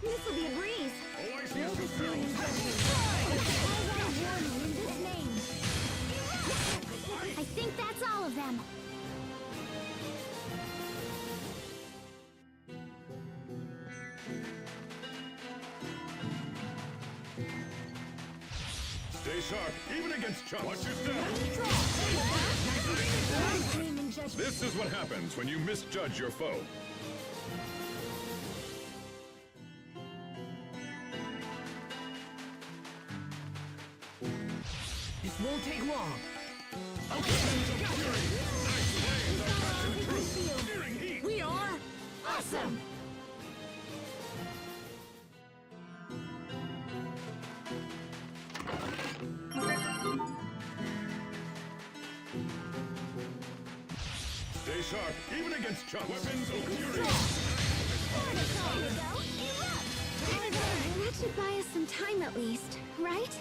This'll be a breeze. Oh, I see some I think that's all of them. Stay sharp, even against chumps. Watch your step. This is what happens when you misjudge your foe. This won't take long. We are awesome. Stay sharp, even against chumps. Weapons of fury. That should buy us some time at least, right?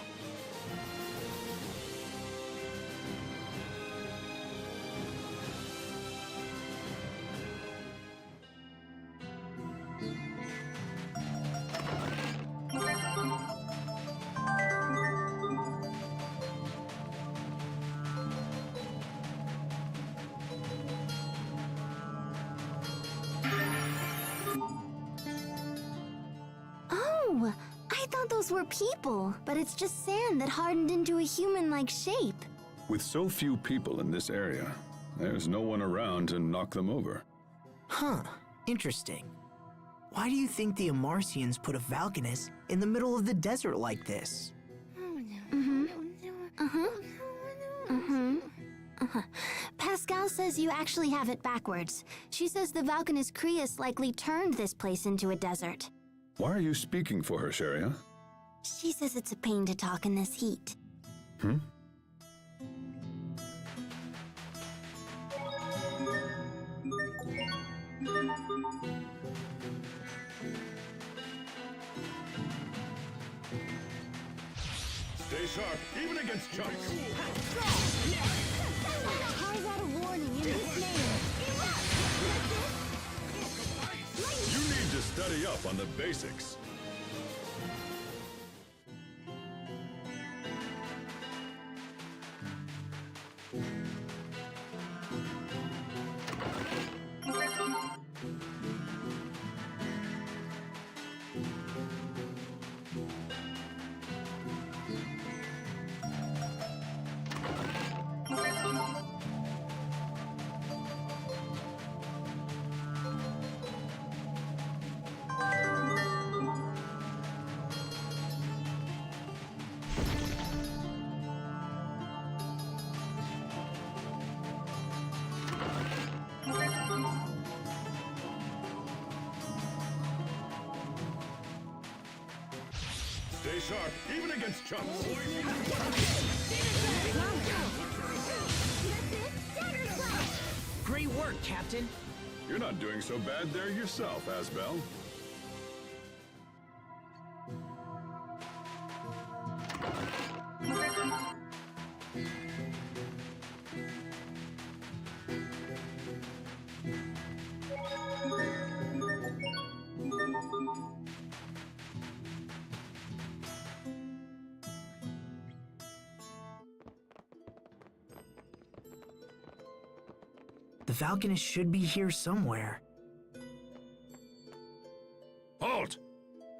Oh, I thought those were people, but it's just sand that hardened into a human-like shape. With so few people in this area, there's no one around to knock them over. Huh, interesting. Why do you think the Amarcians put a Valkanus in the middle of the desert like this? Pascal says you actually have it backwards. She says the Valkanus Creus likely turned this place into a desert. Why are you speaking for her, Sharia? She says it's a pain to talk in this heat. Stay sharp, even against chumps. Carve out a warning in his name. You need to study up on the basics. Stay sharp, even against chumps. Great work, Captain. You're not doing so bad there yourself, Asbel. The Valkanus should be here somewhere. Halt!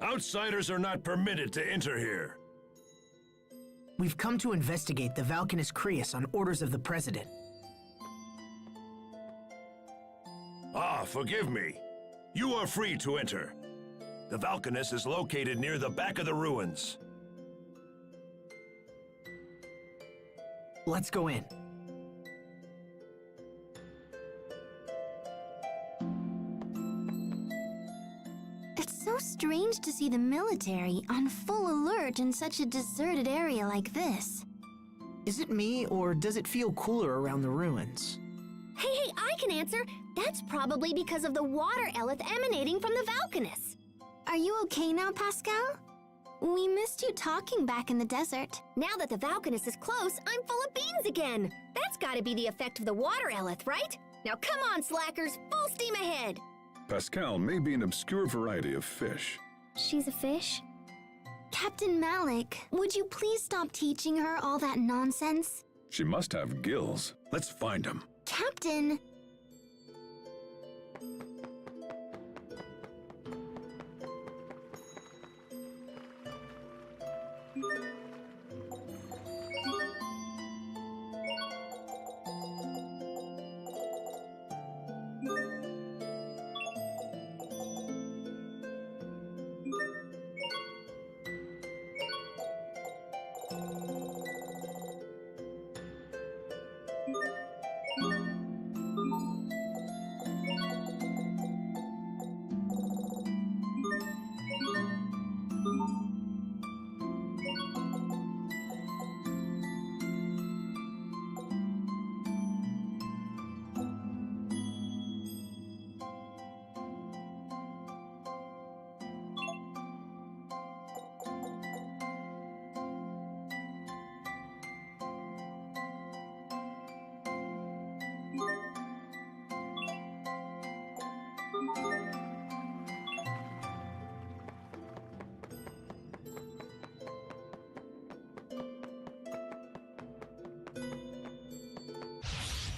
Outsiders are not permitted to enter here. We've come to investigate the Valkanus Creus on orders of the President. Ah, forgive me. You are free to enter. The Valkanus is located near the back of the ruins. Let's go in. It's so strange to see the military on full alert in such a deserted area like this. Is it me, or does it feel cooler around the ruins? Hey, I can answer. That's probably because of the water eleth emanating from the Valkanus. Are you okay now, Pascal? We missed you talking back in the desert. Now that the Valkanus is close, I'm full of beans again. That's gotta be the effect of the water eleth, right? Now come on, slackers, full steam ahead. Pascal may be an obscure variety of fish. She's a fish? Captain Malik, would you please stop teaching her all that nonsense? She must have gills. Let's find them. Captain!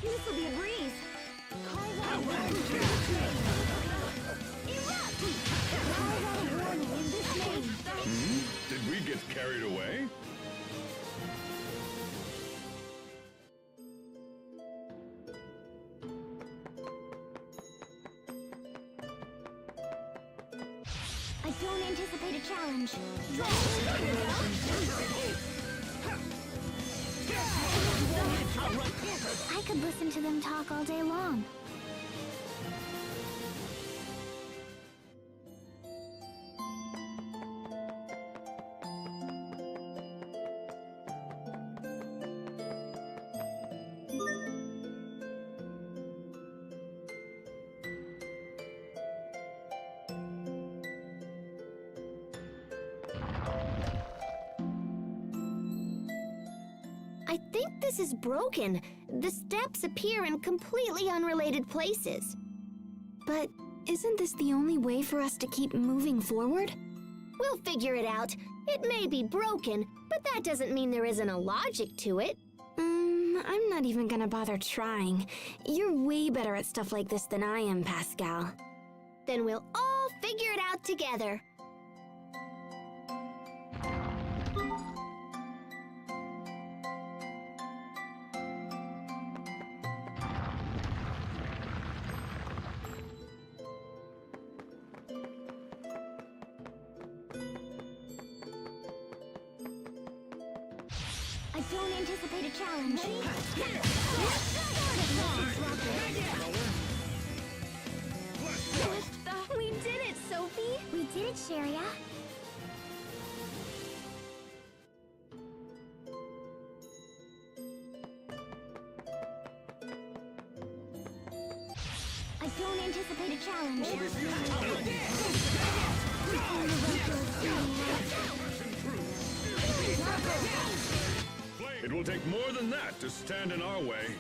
This'll be a breeze. Did we get carried away? I don't anticipate a challenge. I could listen to them talk all day long. I think this is broken. The steps appear in completely unrelated places. But isn't this the only way for us to keep moving forward? We'll figure it out. It may be broken, but that doesn't mean there isn't a logic to it. I'm not even gonna bother trying. You're way better at stuff like this than I am, Pascal. Then we'll all figure it out together. I don't anticipate a challenge. We did it, Sophie! We did it, Sharia. I don't anticipate a challenge. It will take more than that to stand in our way.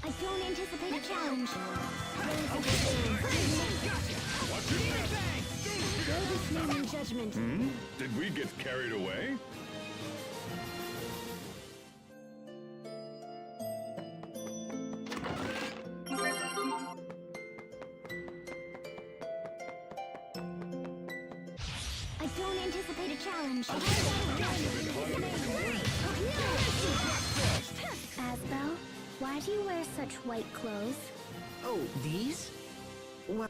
I don't anticipate a challenge. Judgment. Did we get carried away? I don't anticipate a challenge. Asbel, why do you wear such white clothes? Oh, these? Well,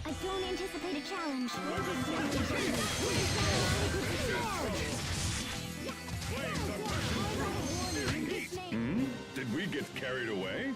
I don't anticipate a challenge. Did we get carried away?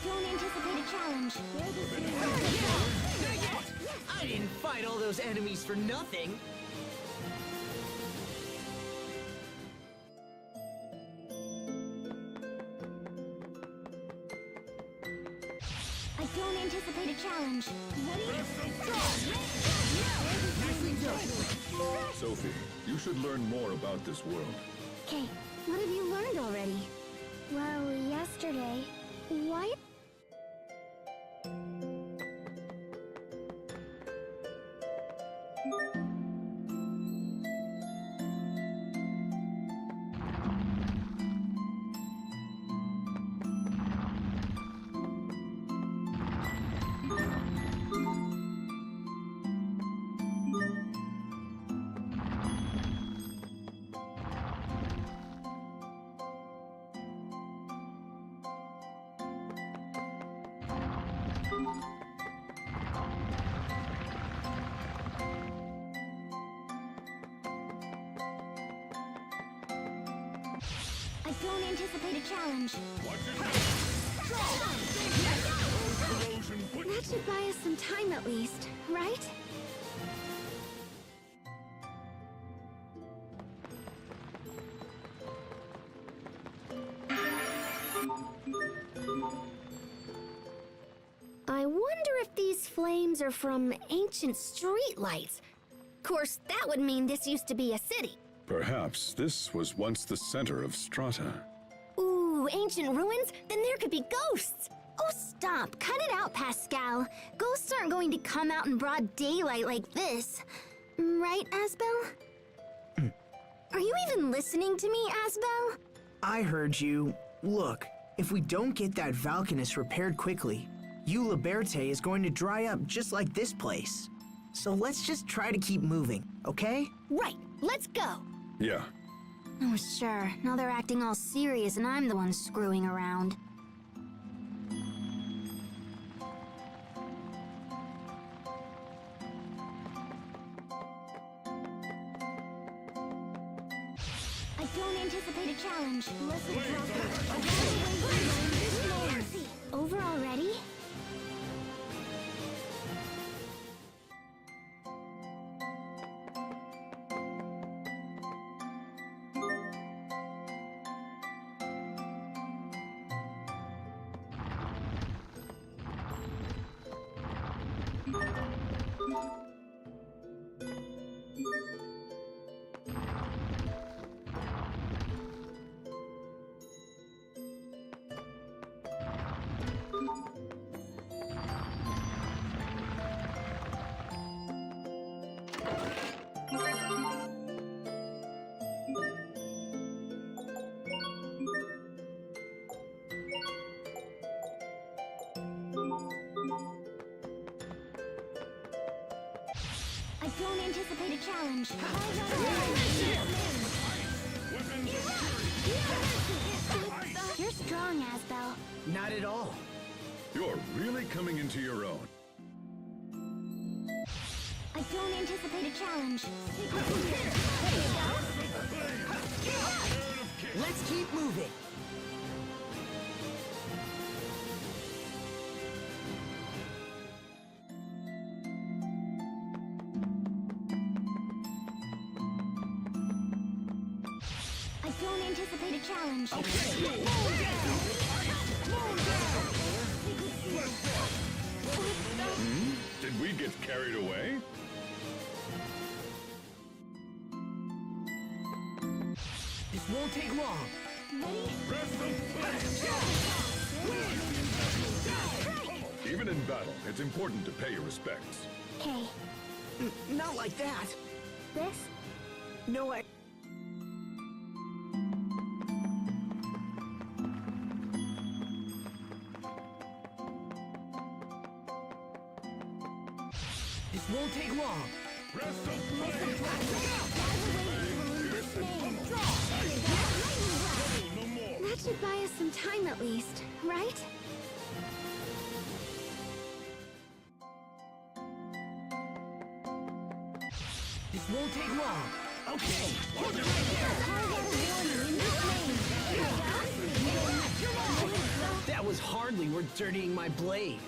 don't anticipate a challenge. I didn't fight all those enemies for nothing. I don't anticipate a challenge. Sophie, you should learn more about this world. Okay, what have you learned already? Well, yesterday. Why? I don't anticipate a challenge. That should buy us some time at least, right? I wonder if these flames are from ancient streetlights. Of course, that would mean this used to be a city. Perhaps this was once the center of Strata. Ooh, ancient ruins? Then there could be ghosts! Oh, stop! Cut it out, Pascal! Ghosts aren't going to come out in broad daylight like this. Right, Asbel? Are you even listening to me, Asbel? I heard you. Look, if we don't get that Valkanus repaired quickly, Eula Berthe is going to dry up just like this place. So let's just try to keep moving, okay? Right, let's go. Yeah, Oh, sure. Now they're acting all serious and I'm the one screwing around. I don't anticipate a challenge. Over already? I don't anticipate a challenge. You're strong, Asbel. Not at all. you're really coming into your own. I don't anticipate a challenge. Let's keep moving. I don't anticipate a challenge. Did we get carried away? This won't take long. Even in battle, it's important to pay your respects. Okay, Not like that. this? No, I... This won't take long. That should buy us some time at least, right? This won't take long. Okay. That That was hardly worth dirtying my blade.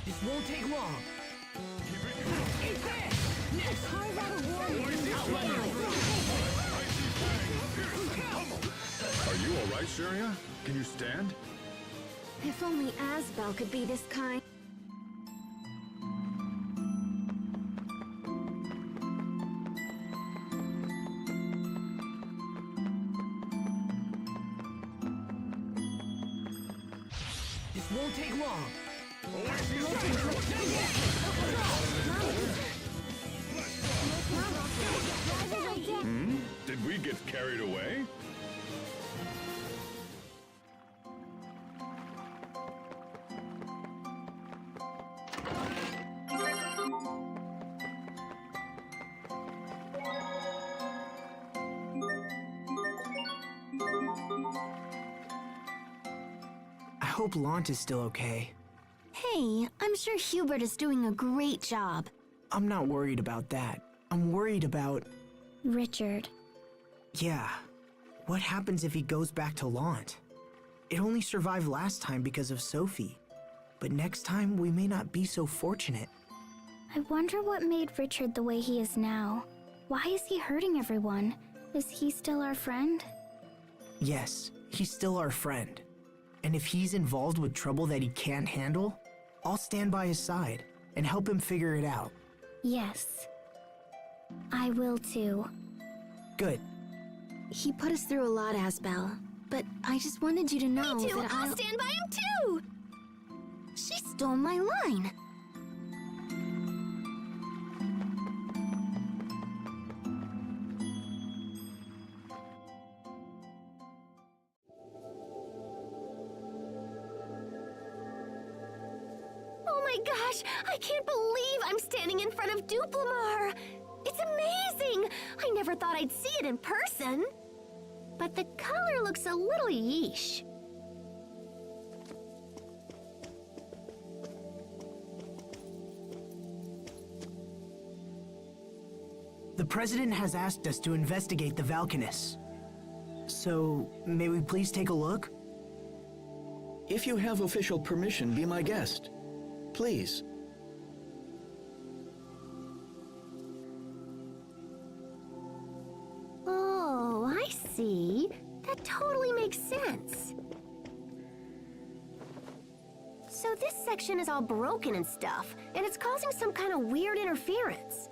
This won't take long. Eat this! Are you all right, Sharia? Can you stand? If only Asbel could be this kind. This won't take long. Did we get carried away? I hope Lant is still okay. Hey, I'm sure Hubert is doing a great job. I'm not worried about that. I'm worried about... Richard. Yeah. What happens if he goes back to Lant? It only survived last time because of Sophie. But next time, we may not be so fortunate. I wonder what made Richard the way he is now. Why is he hurting everyone? Is he still our friend? Yes, he's still our friend. And if he's involved with trouble that he can't handle, I'll stand by his side and help him figure it out. Yes. I will too. Good. He put us through a lot, Asbel. But I just wanted you to know Me too! that I'll stand by him too! She stole my line. Oh my gosh! I can't believe I'm standing in front of Duplimar! It's amazing! I never thought I'd see it in person. But the color looks a little yeesh. The President has asked us to investigate the Valkanus. So, may we please take a look? If you have official permission, be my guest. Please. Oh, I see. That totally makes sense. So this section is all broken and stuff, and it's causing some kind of weird interference.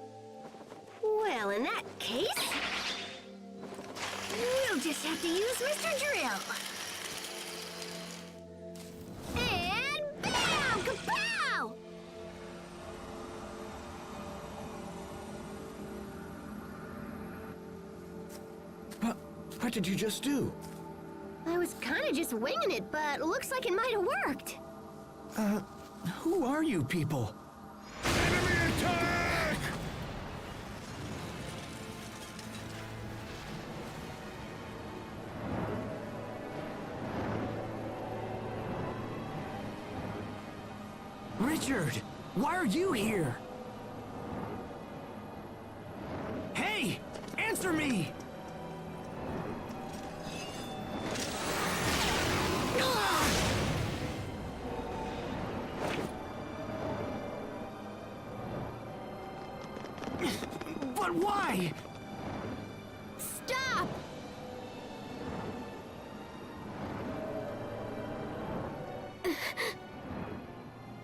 Well, in that case, we'll just have to use Mr. Drill. And bam! Kapow! What did you just do? I was kind of just winging it, but looks like it might have worked. Who are you people? Enemy attack! Richard, why are you here? Hey, answer me! But why? Stop!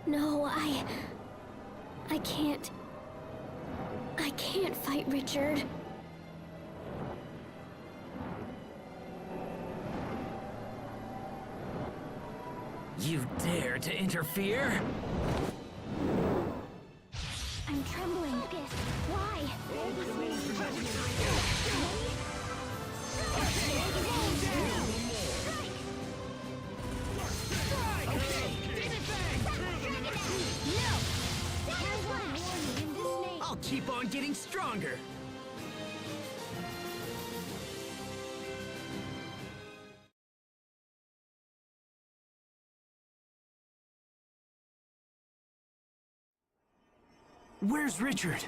No, I I can't fight Richard. You dare to interfere? I'm trembling. Why? I'll keep on getting stronger. Where's Richard?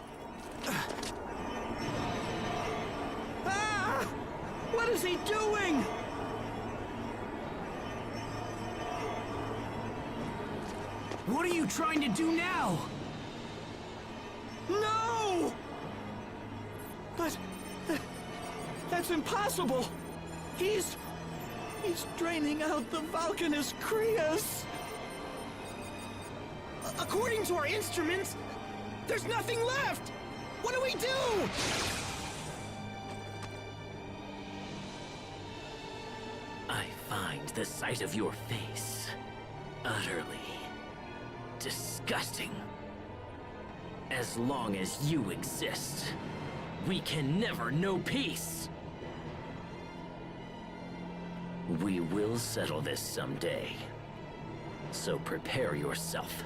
Ah! What is he doing? What are you trying to do now? No! But that's impossible. He's draining out the Valkanus Krias. According to our instruments, there's nothing left! What do we do? I find the sight of your face utterly disgusting. As long as you exist, we can never know peace. We will settle this someday, so prepare yourself.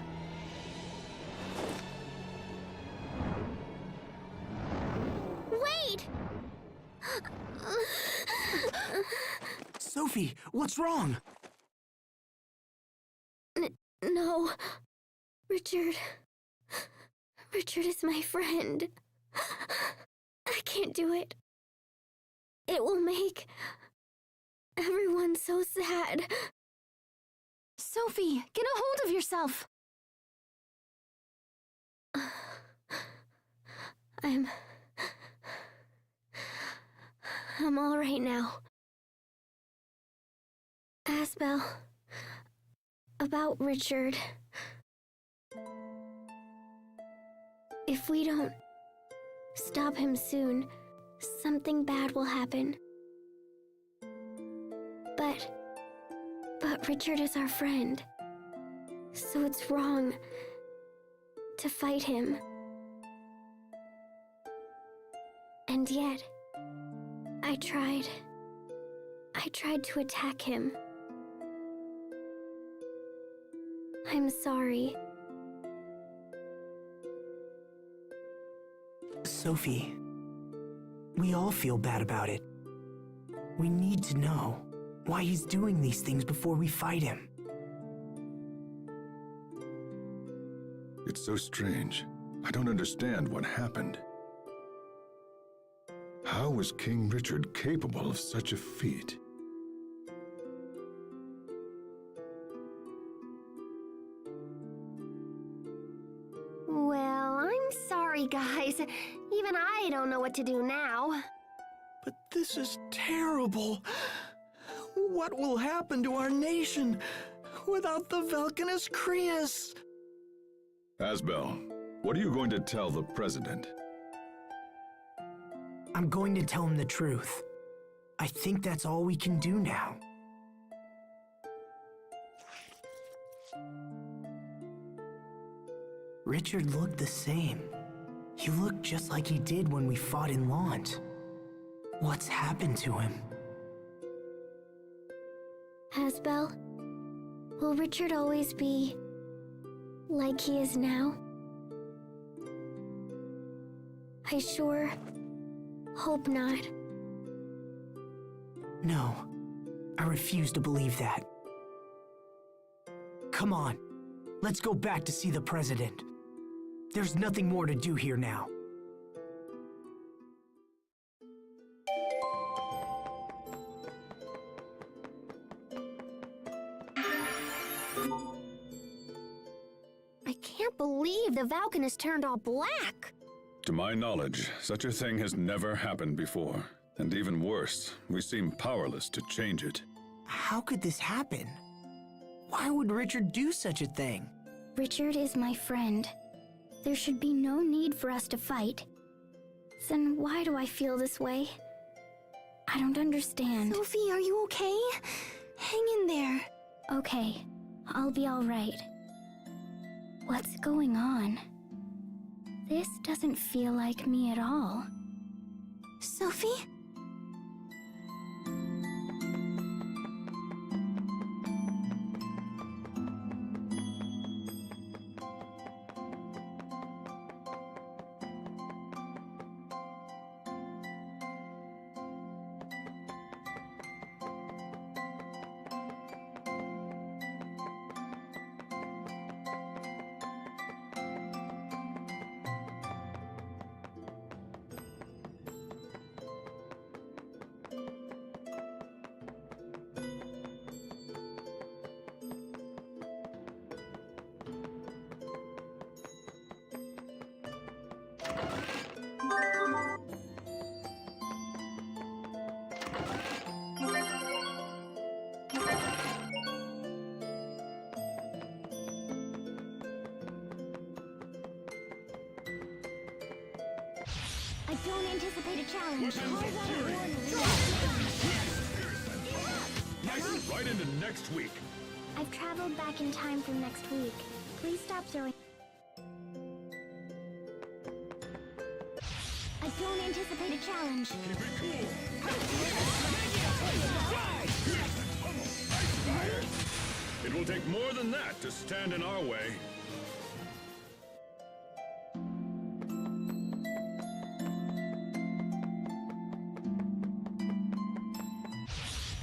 Wait! Sophie, what's wrong? No. Richard is my friend. I can't do it. It will make everyone so sad. Sophie, get a hold of yourself. I'm all right now. Asbel, about Richard. If we don't stop him soon, something bad will happen. But Richard is our friend, so it's wrong to fight him. And yet, I tried to attack him. I'm sorry. Sophie, we all feel bad about it. We need to know why he's doing these things before we fight him. It's so strange. I don't understand what happened. How was King Richard capable of such a feat? Well, I'm sorry, guys. Even I don't know what to do now. But this is terrible. What will happen to our nation without the Valkanus Krias? Asbel, what are you going to tell the president? I'm going to tell him the truth. I think that's all we can do now. Richard looked the same. He looked just like he did when we fought in Lant. What's happened to him? Asbel, will Richard always be like he is now? I sure hope not. No, I refuse to believe that. Come on, let's go back to see the president. There's nothing more to do here now. I can't believe the Valkanus turned all black. To my knowledge, such a thing has never happened before. And even worse, we seem powerless to change it. How could this happen? Why would Richard do such a thing? Richard is my friend. There should be no need for us to fight. Then why do I feel this way? I don't understand. Sophie, are you okay? Hang in there. Okay, I'll be alright. What's going on? This doesn't feel like me at all. Sophie? I don't anticipate a challenge. Nice, right into next week. I've traveled back in time from next week. Please stop throwing. I don't anticipate a challenge. Keep it cool. It will take more than that to stand in our way.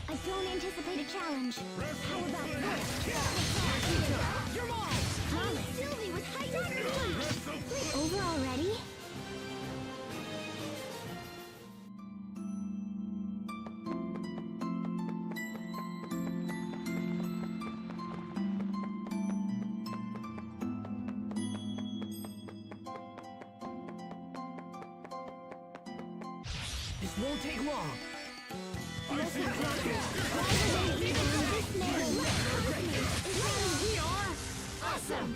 I don't anticipate a challenge. How about this? You're mine! Sylvie with high Over already? This won't take long. We are awesome!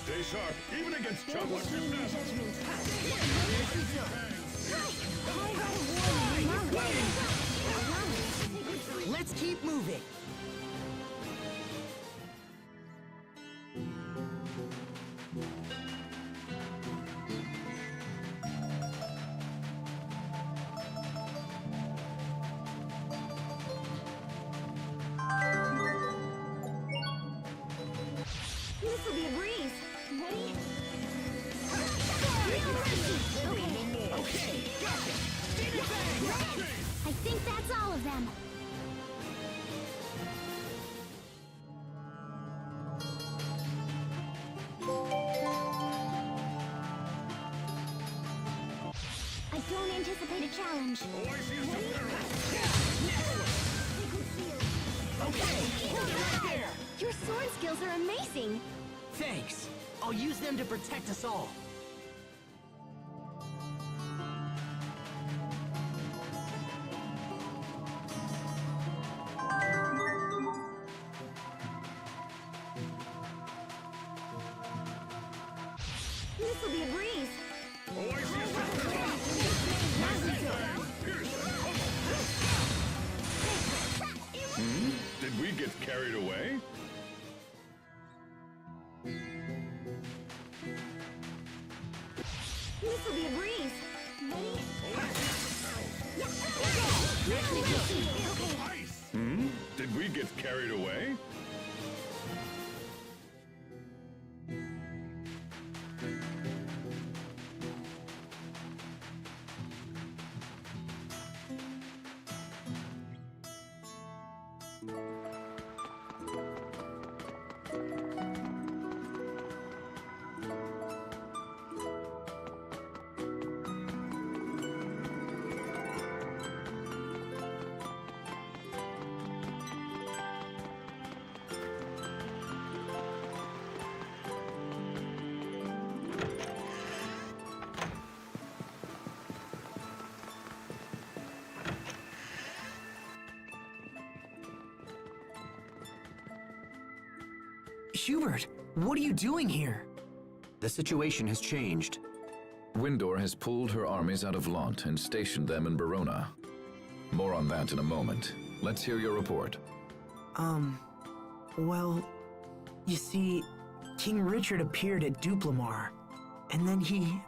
Stay sharp, even against chocolate gymnasts. Let's keep moving. This will be a breeze. Ready? I think that's all of them. I don't anticipate a challenge. Your sword skills are amazing. Thanks. I'll use them to protect us all. This'll be a breeze. Oh, I see a pistol! Did we get carried away? This'll be a breeze. Did we get carried away? Hubert, what are you doing here? The situation has changed. Windor has pulled her armies out of Lant and stationed them in Barona. More on that in a moment. Let's hear your report. Well, you see, King Richard appeared at Duplamar, and then he,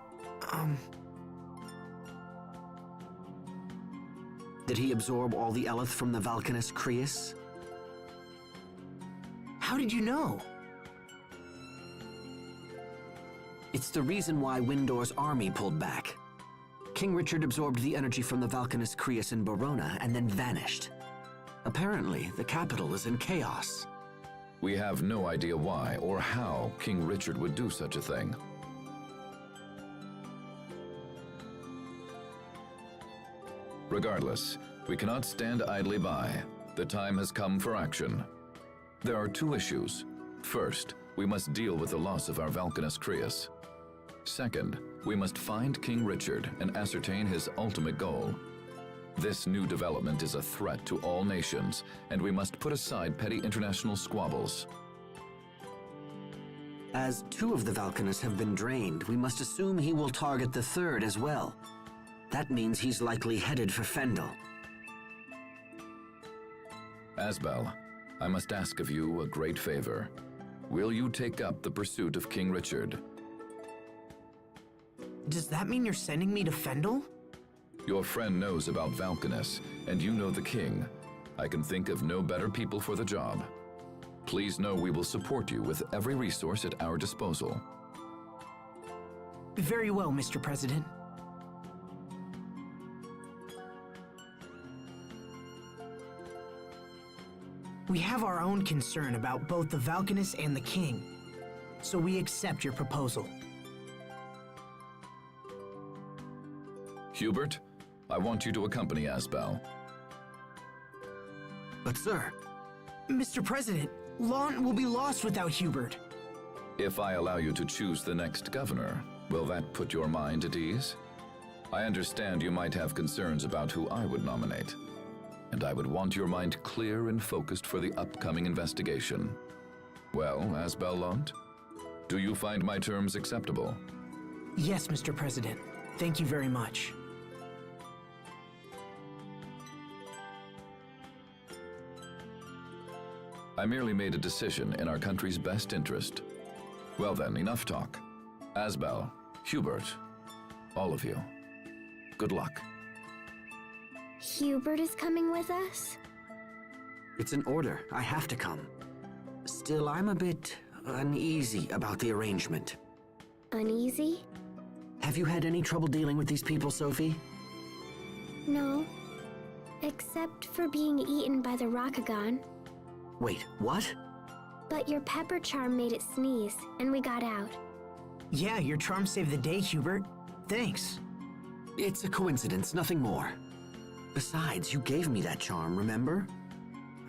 Did he absorb all the Eleth from the Valkanus Creus? How did you know? It's the reason why Windor's army pulled back. King Richard absorbed the energy from the Valkanus Creus in Barona and then vanished. Apparently, the capital is in chaos. We have no idea why or how King Richard would do such a thing. Regardless, we cannot stand idly by. The time has come for action. There are two issues. First, we must deal with the loss of our Valkanus Creus. Second, we must find King Richard and ascertain his ultimate goal. This new development is a threat to all nations, and we must put aside petty international squabbles. As 2 of the Valkanus have been drained, we must assume he will target the third as well. That means he's likely headed for Fendel. Asbel, I must ask of you a great favor. Will you take up the pursuit of King Richard? Does that mean you're sending me to Fendel? Your friend knows about Valkanus, and you know the king. I can think of no better people for the job. Please know we will support you with every resource at our disposal. Very well, Mr. President. We have our own concern about both the Valkanus and the king, so we accept your proposal. Hubert, I want you to accompany Asbel. But sir, Mr. President, Lant will be lost without Hubert. If I allow you to choose the next governor, will that put your mind at ease? I understand you might have concerns about who I would nominate, and I would want your mind clear and focused for the upcoming investigation. Well, Asbel Lant, do you find my terms acceptable? Yes, Mr. President. Thank you very much. I merely made a decision in our country's best interest. Well then, enough talk. Asbel, Hubert, all of you, good luck. Hubert is coming with us? it's an order. I have to come. Still, I'm a bit uneasy about the arrangement. Uneasy? Have you had any trouble dealing with these people, Sophie? No. Except for being eaten by the Rakagon. Wait, what? But your pepper charm made it sneeze, and we got out. Yeah, your charm saved the day, Hubert. Thanks. It's a coincidence, nothing more. Besides, you gave me that charm, remember?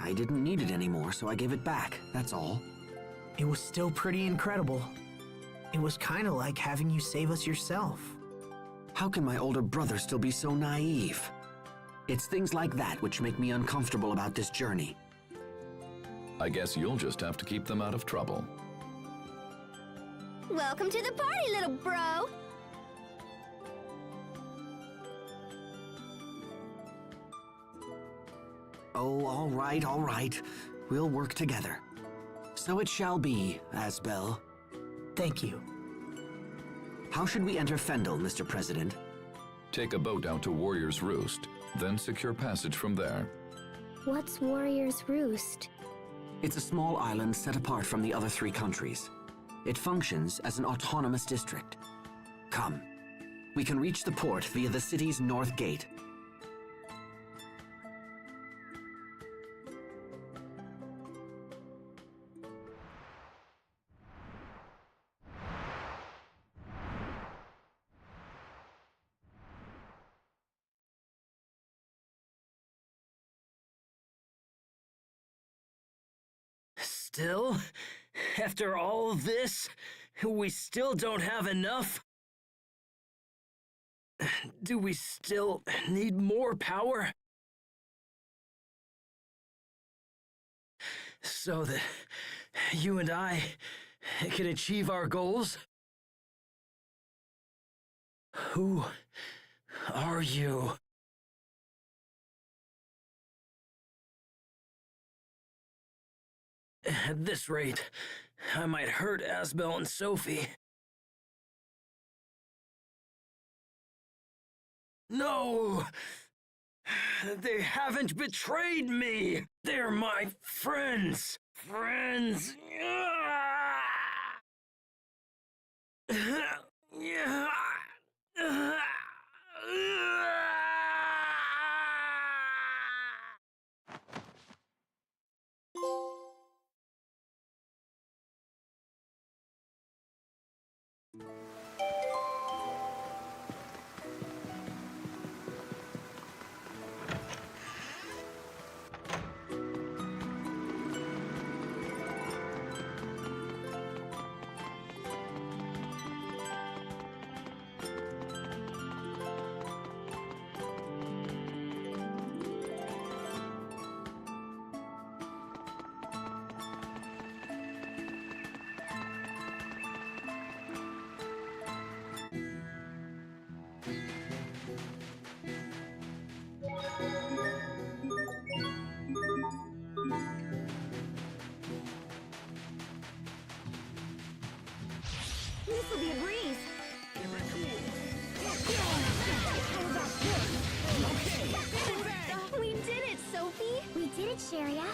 I didn't need it anymore, so I gave it back, that's all. It was still pretty incredible. It was kind of like having you save us yourself. How can my older brother still be so naive? It's things like that which make me uncomfortable about this journey. I guess you'll just have to keep them out of trouble. Welcome to the party, little bro! Oh, all right, all right. We'll work together. So it shall be, Asbel. Thank you. How should we enter Fendel, Mr. President? Take a boat out to Warrior's Roost, then secure passage from there. What's Warrior's Roost? It's a small island set apart from the other 3 countries. It functions as an autonomous district. Come. We can reach the port via the city's north gate. Still? After all this, we still don't have enough? Do we still need more power? So that you and I can achieve our goals? Who are you? At this rate, I might hurt Asbel and Sophie. No! They haven't betrayed me! They're my friends! Friends! This'll be a breeze. We did it, Sophie! We did it, Sharia.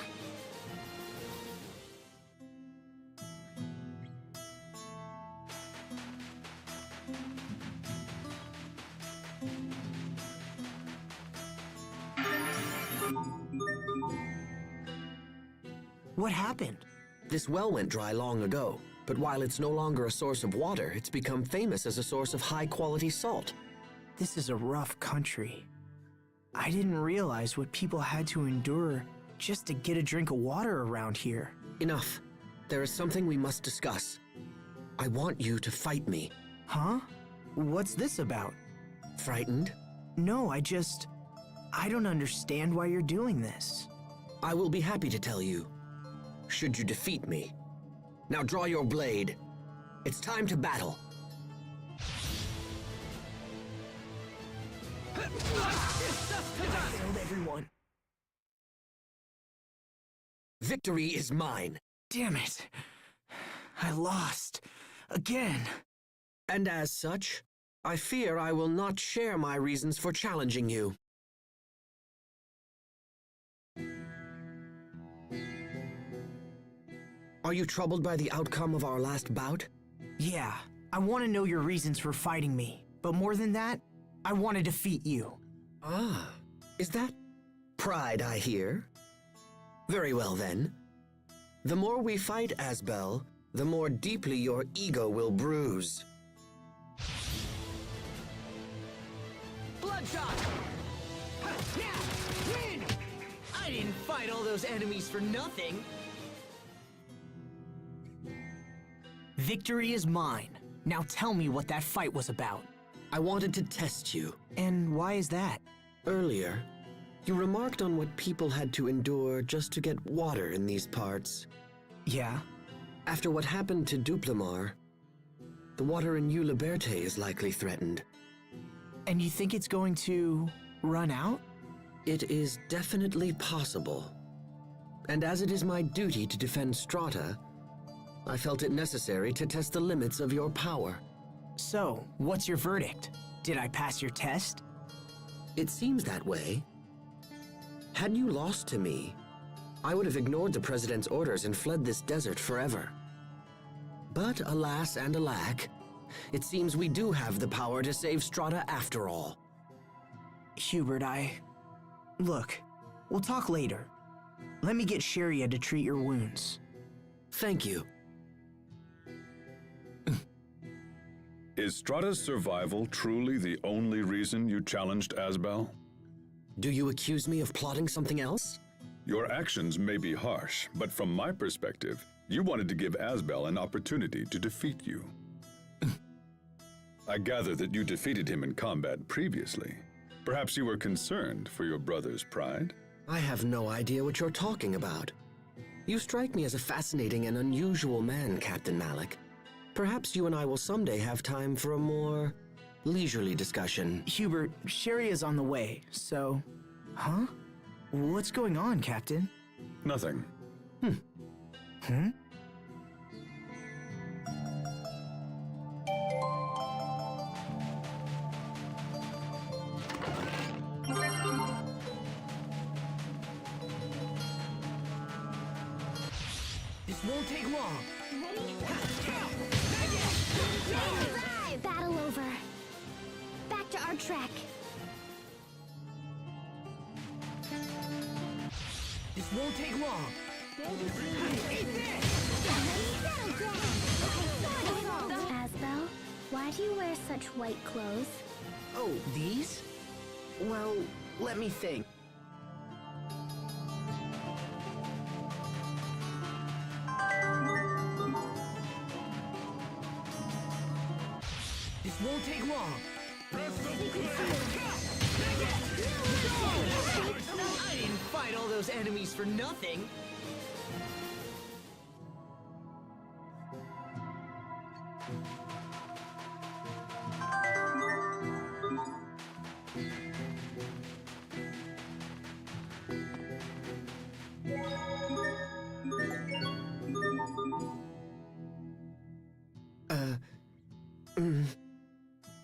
What happened? This well went dry long ago, but while it's no longer a source of water, it's become famous as a source of high-quality salt. This is a rough country. I didn't realize what people had to endure just to get a drink of water around here. Enough. There is something we must discuss. I want you to fight me. Huh? What's this about? Frightened? No, I don't understand why you're doing this. I will be happy to tell you, should you defeat me. Now draw your blade. It's time to battle. Killed everyone. Victory is mine. Damn it. I lost. Again. And as such, I fear I will not share my reasons for challenging you. Are you troubled by the outcome of our last bout? Yeah, I want to know your reasons for fighting me. But more than that, I want to defeat you. Ah, is that pride I hear? Very well then. The more we fight, Asbel, the more deeply your ego will bruise. Bloodshot! Yeah! Win! I didn't fight all those enemies for nothing. Victory is mine. Now tell me what that fight was about. I wanted to test you. And why is that? Earlier, you remarked on what people had to endure just to get water in these parts. Yeah? After what happened to Duplimar, The water in Eau Liberté is likely threatened. And you think it's going to run out? It is definitely possible. And as it is my duty to defend Strata, I felt it necessary to test the limits of your power. So, what's your verdict? Did I pass your test? It seems that way. Had you lost to me, I would have ignored the President's orders and fled this desert forever. But alas and alack, it seems we do have the power to save Strata after all. Hubert, Look, we'll talk later. Let me get Sharia to treat your wounds. Thank you. Is Strata's survival truly the only reason you challenged Asbel? Do you accuse me of plotting something else? Your actions may be harsh, but from my perspective, you wanted to give Asbel an opportunity to defeat you. I gather that you defeated him in combat previously. Perhaps you were concerned for your brother's pride? I have no idea what you're talking about. You strike me as a fascinating and unusual man, Captain Malik. Perhaps you and I will someday have time for a more leisurely discussion. Hubert, Sharia's on the way, so... Huh? What's going on, Captain? Nothing. This won't take long. Alright, battle over. Back to our track. This won't take long. Asbel, why do you wear such white clothes? Oh, these? Well, let me think. This won't take long. I didn't fight all those enemies for nothing.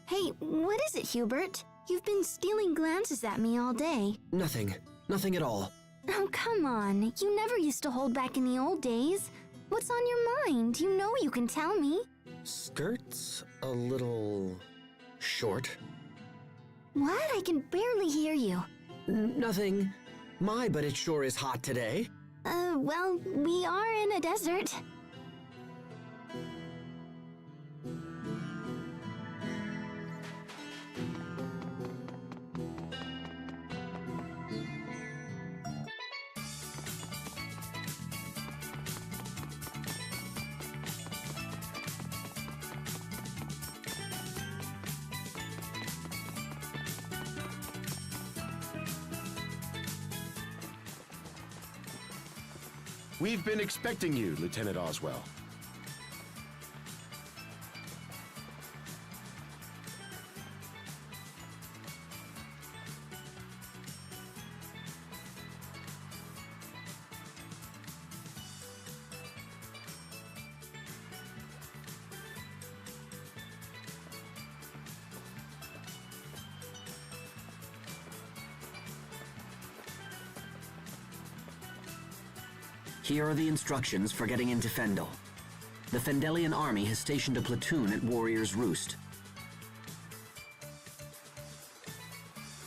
Hey, what is it, Hubert? You've been stealing glances at me all day. Nothing. Nothing at all. Oh, come on. You never used to hold back in the old days. What's on your mind? You know you can tell me. Skirts a little short. What? I can barely hear you. Nothing. My, but it sure is hot today. Well, we are in a desert. We've been expecting you, Lieutenant Oswell. Here are the instructions for getting into Fendel. The Fendelian army has stationed a platoon at Warrior's Roost.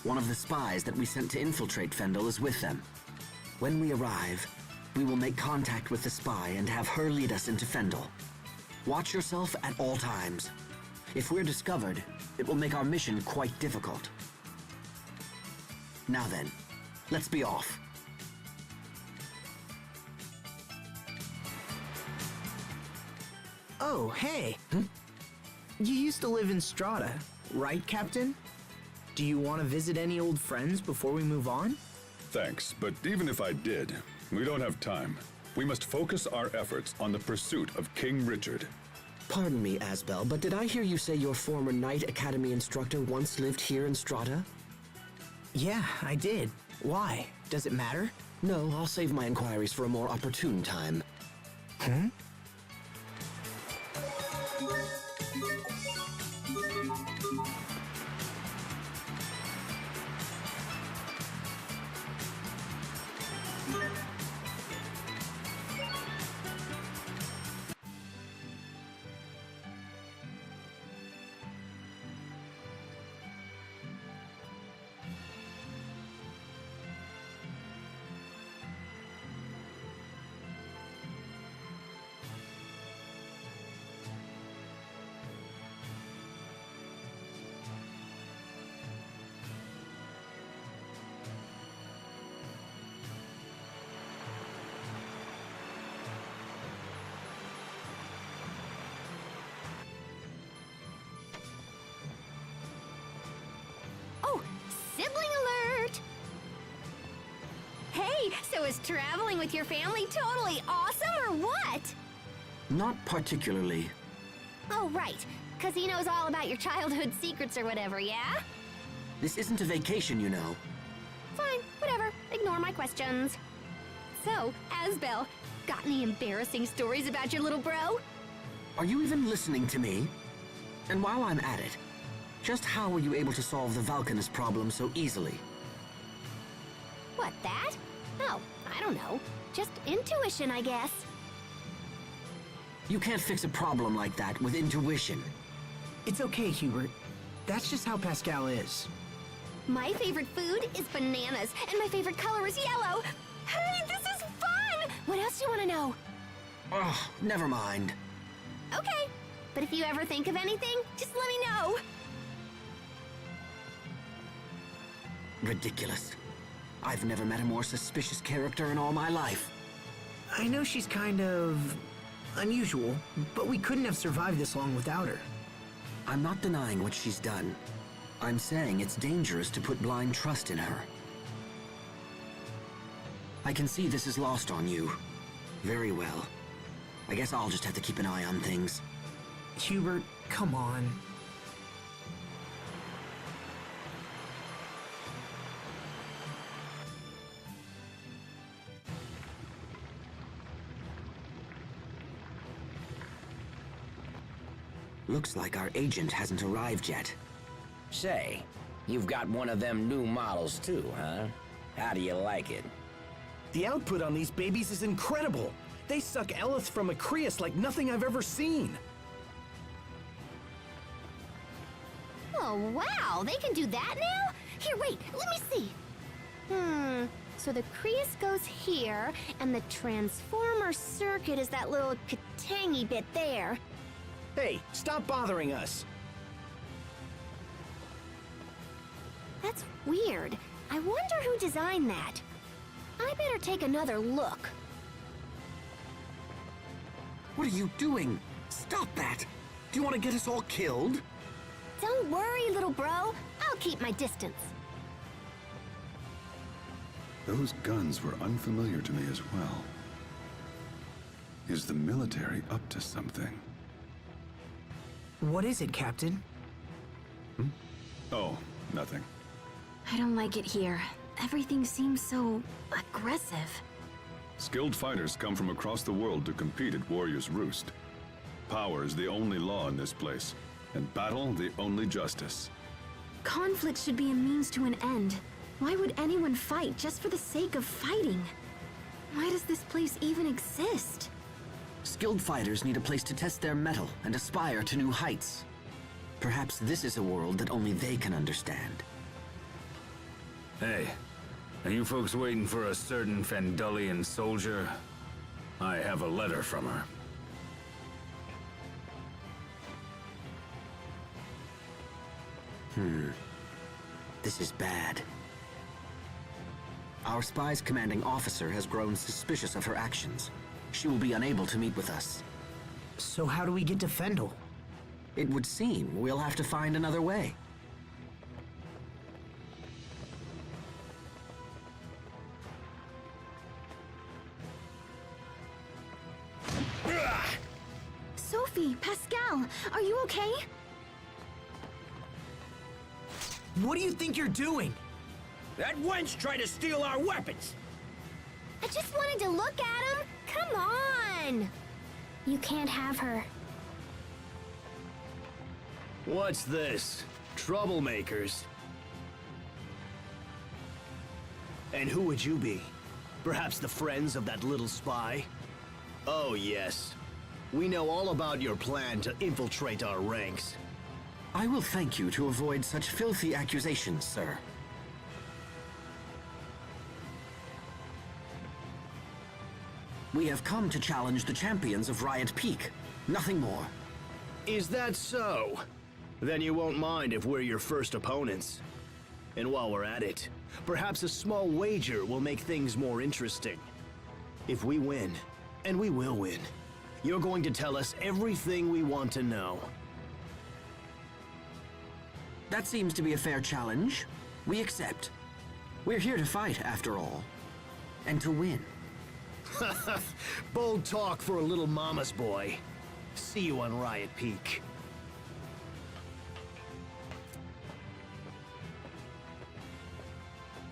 One of the spies that we sent to infiltrate Fendel is with them. When we arrive, we will make contact with the spy and have her lead us into Fendel. Watch yourself at all times. If we're discovered, it will make our mission quite difficult. Now then, let's be off. Oh, hey. You used to live in Strata, right, Captain? Do you want to visit any old friends before we move on? Thanks, but even if I did, we don't have time. We must focus our efforts on the pursuit of King Richard. Pardon me, Asbel, but did I hear you say your former Knight Academy instructor once lived here in Strata? Yeah, I did. Why? Does it matter? No, I'll save my inquiries for a more opportune time. Oh, sibling alert! Hey, so is traveling with your family totally awesome or what? Not particularly. Oh, right. Because he knows all about your childhood secrets or whatever, yeah? This isn't a vacation, you know. Fine, whatever. Ignore my questions. So, Asbel, got any embarrassing stories about your little bro? Are you even listening to me? And while I'm at it, just how were you able to solve the Valkanus problem so easily? What, that? Oh, I don't know. Just intuition, I guess. You can't fix a problem like that with intuition. It's okay, Hubert. That's just how Pascal is. My favorite food is bananas, and my favorite color is yellow. Hey, this is fun! What else do you want to know? Ugh, never mind. Okay, but if you ever think of anything, just let me know. Ridiculous. I've never met a more suspicious character in all my life. I know she's kind of unusual, but we couldn't have survived this long without her. I'm not denying what she's done. I'm saying it's dangerous to put blind trust in her. I can see this is lost on you. Very well. I guess I'll just have to keep an eye on things. Hubert, come on. Looks like our agent hasn't arrived yet. Say, you've got one of them new models too, huh? How do you like it? The output on these babies is incredible. They suck Elith from Acreus like nothing I've ever seen. Oh, wow, they can do that now? Here, wait, let me see. So the Creus goes here, and the transformer circuit is that little katangy bit there. Hey, stop bothering us. That's weird. I wonder who designed that. I better take another look. What are you doing? Stop that! Do you want to get us all killed? Don't worry, little bro. I'll keep my distance. Those guns were unfamiliar to me as well. Is the military up to something? What is it, Captain? Oh, nothing. I don't like it here. Everything seems so aggressive. Skilled fighters come from across the world to compete at Warrior's Roost. Power is the only law in this place, and battle the only justice. Conflict should be a means to an end. Why would anyone fight just for the sake of fighting? Why does this place even exist? Skilled fighters need a place to test their mettle and aspire to new heights. Perhaps this is a world that only they can understand. Hey, are you folks waiting for a certain Fendullian soldier? I have a letter from her. This is bad. Our spy's commanding officer has grown suspicious of her actions. She will be unable to meet with us. So how do we get to Fendel? It would seem we'll have to find another way. Sophie, Pascal! Pascal, are you okay? What do you think you're doing? That wench tried to steal our weapons! I just wanted to look at him. Come on! You can't have her. What's this? Troublemakers? And who would you be? Perhaps the friends of that little spy? Oh yes. We know all about your plan to infiltrate our ranks. I will thank you to avoid such filthy accusations, sir. We have come to challenge the champions of Riot Peak. Nothing more. Is that so? Then you won't mind if we're your first opponents. And while we're at it, perhaps a small wager will make things more interesting. If we win, and we will win, you're going to tell us everything we want to know. That seems to be a fair challenge. We accept. We're here to fight, after all. And to win. Bold talk for a little mama's boy. See you on Riot Peak.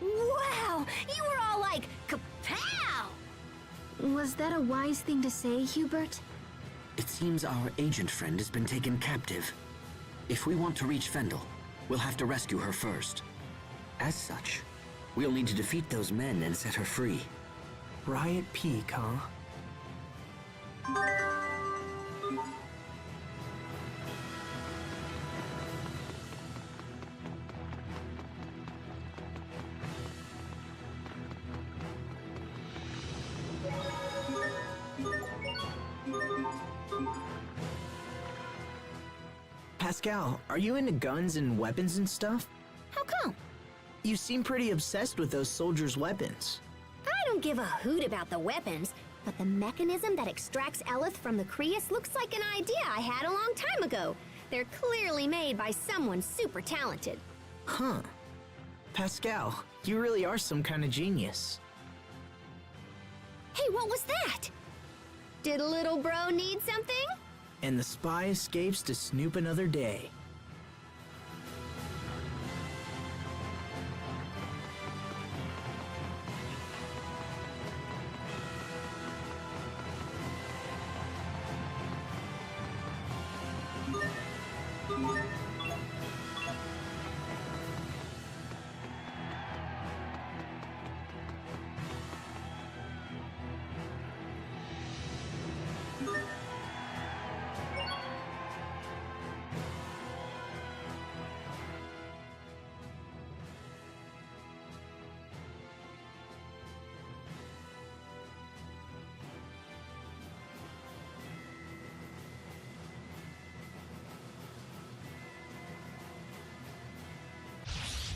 Wow! You were all like, kapow! Was that a wise thing to say, Hubert? It seems our agent friend has been taken captive. If we want to reach Fendel, we'll have to rescue her first. As such, we'll need to defeat those men and set her free. Riot Peak, huh? Pascal, are you into guns and weapons and stuff? How come? You seem pretty obsessed with those soldiers' weapons. I don't give a hoot about the weapons, but the mechanism that extracts Eleth from the Creus looks like an idea I had a long time ago. They're clearly made by someone super talented. Huh. Pascal, you really are some kind of genius. Hey, what was that? Did little bro need something? And the spy escapes to snoop another day.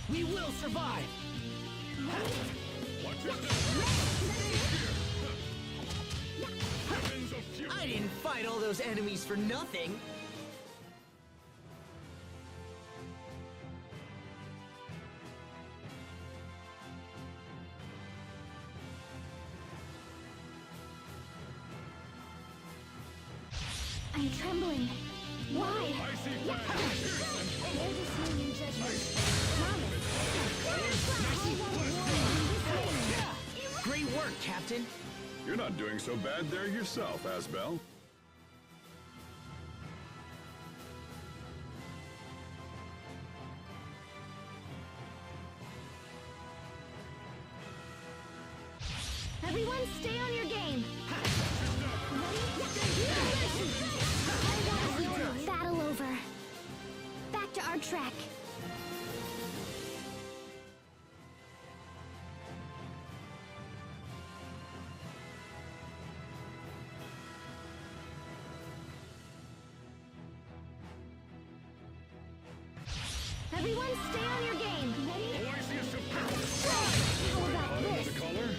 We will survive! I didn't fight all those enemies for nothing. I'm trembling. Why? Great work, Captain. You're not doing so bad there yourself, Asbel. Everyone stay on your game. Battle over. Back to our track. Everyone stay on your game. How about this? The color?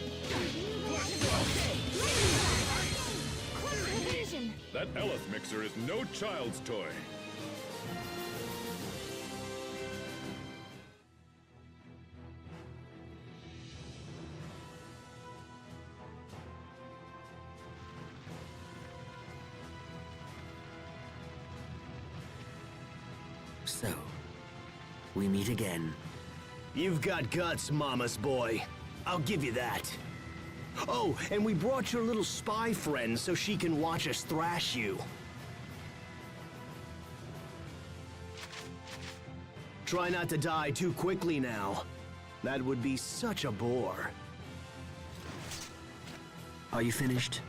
Clear vision. That Eleth mixer is no child's toy. So, we meet again. You've got guts, Mama's boy. I'll give you that. Oh, and we brought your little spy friend so she can watch us thrash you. Try not to die too quickly now. That would be such a bore. Are you finished?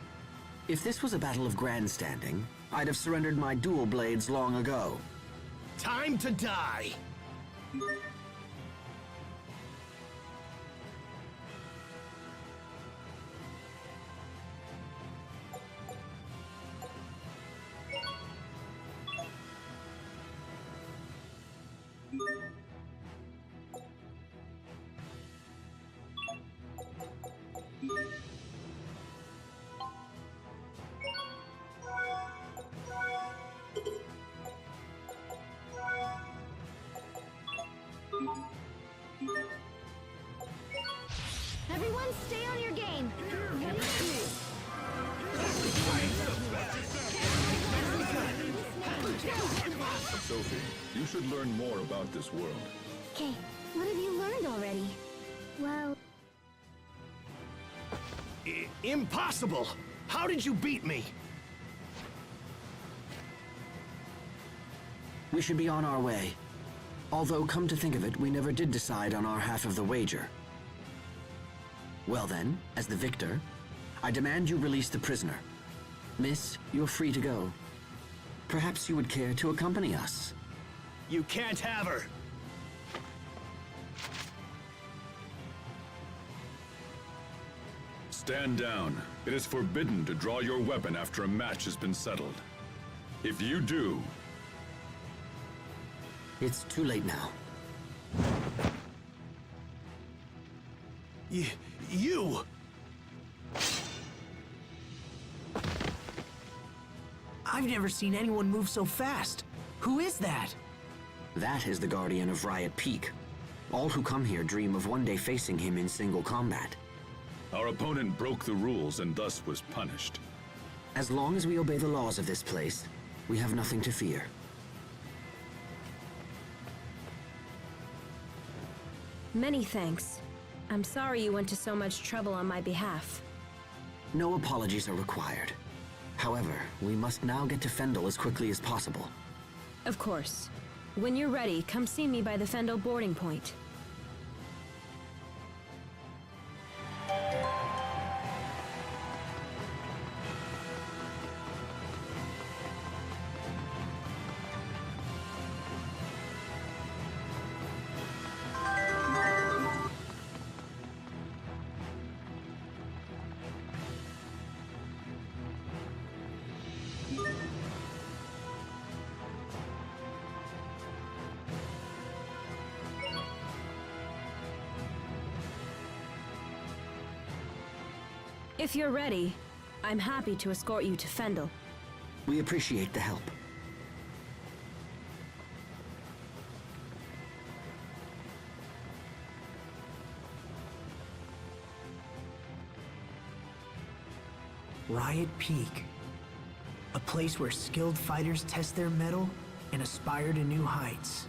If this was a battle of grandstanding, I'd have surrendered my dual blades long ago. Time to die! Everyone stay on your game. Ready? Sophie, you should learn more about this world. Okay, what have you learned already? Well, Impossible! How did you beat me? We should be on our way. Although, come to think of it, we never did decide on our half of the wager. Well then, as the victor, I demand you release the prisoner. Miss, you're free to go. Perhaps you would care to accompany us. You can't have her! Stand down. It is forbidden to draw your weapon after a match has been settled. If you do... It's too late now. You! I've never seen anyone move so fast. Who is that? That is the Guardian of Riot Peak. All who come here dream of one day facing him in single combat. Our opponent broke the rules and thus was punished. As long as we obey the laws of this place, we have nothing to fear. Many thanks. I'm sorry you went to so much trouble on my behalf. No apologies are required. However, we must now get to Fendel as quickly as possible. Of course. When you're ready, come see me by the Fendel boarding point. If you're ready, I'm happy to escort you to Fendel. We appreciate the help. Riot Peak. A place where skilled fighters test their mettle and aspire to new heights.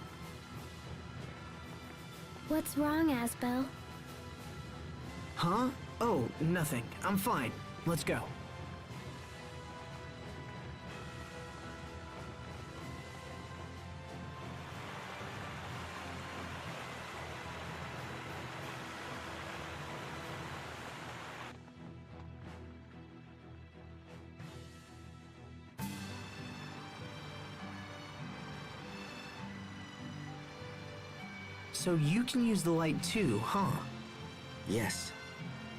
what's wrong, Asbel? Huh? Oh, nothing. I'm fine. Let's go. So you can use the light too, huh? Yes.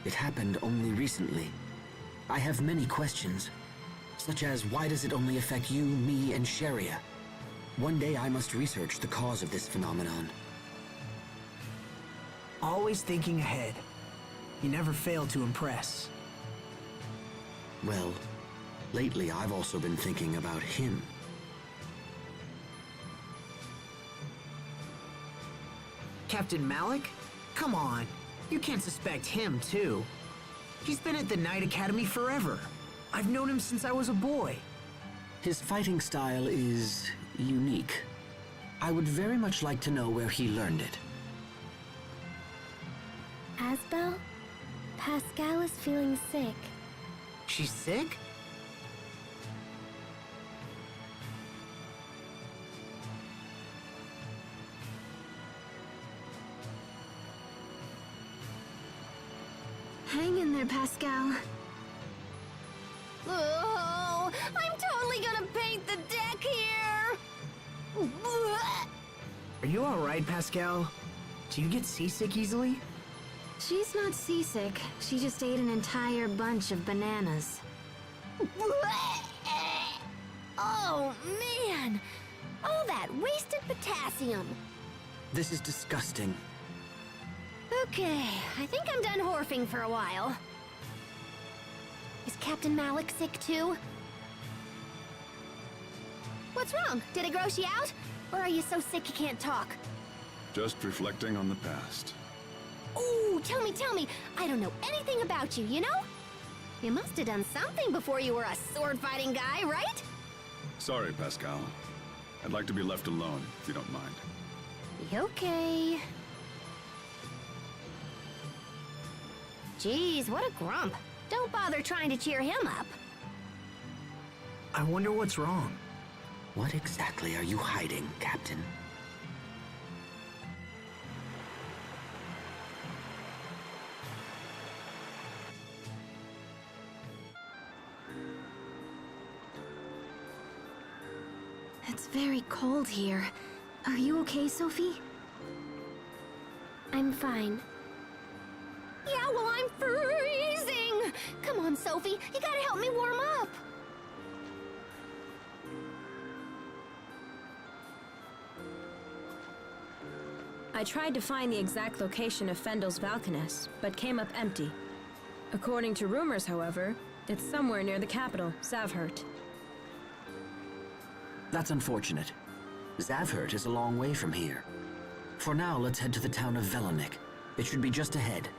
It happened only recently. I have many questions, such as why does it only affect you, me, and Sharia? One day I must research the cause of this phenomenon. Always thinking ahead. You never fail to impress. Well, lately I've also been thinking about him. Captain Malik? Come on. You can't suspect him, too. He's been at the Knight Academy forever. I've known him since I was a boy. His fighting style is unique. I would very much like to know where he learned it. Asbel? Pascal is feeling sick. She's sick? Hang in there, Pascal. Oh, I'm totally gonna paint the deck here! Are you alright, Pascal? Do you get seasick easily? She's not seasick. She just ate an entire bunch of bananas. Oh, man! All that wasted potassium. This is disgusting. Okay, I think I'm done horfing for a while. Is Captain Malik sick too? What's wrong? Did it gross you out? Or are you so sick you can't talk? Just reflecting on the past. Ooh, tell me. I don't know anything about you, you know? You must have done something before you were a sword-fighting guy, right? Sorry, Pascal. I'd like to be left alone, if you don't mind. Okay. Geez, what a grump. Don't bother trying to cheer him up. I wonder what's wrong. What exactly are you hiding, Captain? It's very cold here. Are you okay, Sophie? I'm fine. Yeah, well, I'm freezing! Come on, Sophie, you gotta help me warm up! I tried to find the exact location of Fendel's Valkanus, but came up empty. According to rumors, however, it's somewhere near the capital, Zavhert. That's unfortunate. Zavhert is a long way from here. For now, let's head to the town of Velanik. It should be just ahead.